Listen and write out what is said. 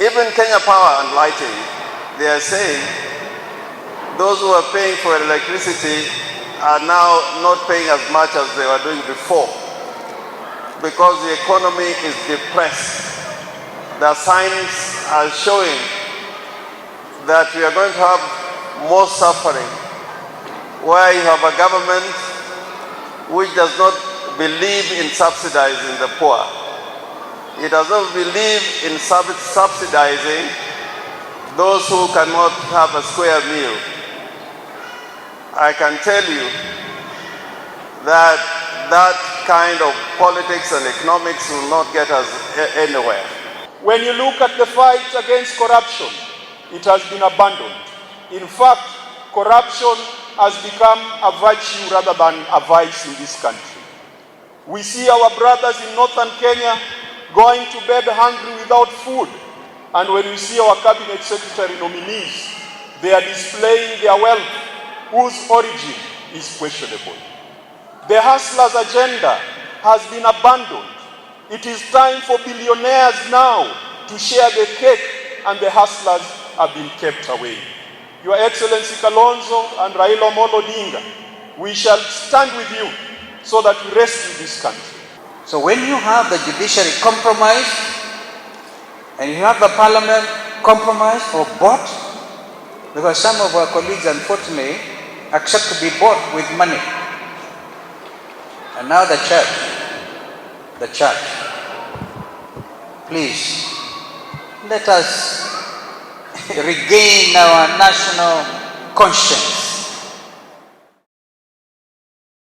Even Kenya Power and Lighting, they are saying those who are paying for electricity are now not paying as much as they were doing before because the economy is depressed. The signs are showing that we are going to have more suffering, where you have a government which does not believe in subsidizing the poor. It does not believe in subsidizing those who cannot have a square meal. I can tell you that that kind of politics and economics will not get us anywhere. When you look at the fight against corruption, it has been abandoned. In fact, corruption has become a virtue rather than a vice in this country. We see our brothers in northern Kenya going to bed hungry without food. And when we see our cabinet secretary nominees, they are displaying their wealth, whose origin is questionable. The hustlers' agenda has been abandoned. It is time for billionaires now to share the cake, and the hustlers have been kept away. Your Excellency Kalonzo and Raila Amolo Odinga, we shall stand with you so that we rescue this country. So when you have the judiciary compromised and you have the parliament compromised or bought, because some of our colleagues unfortunately accept to be bought with money. And now the church, please, let us regain our national conscience.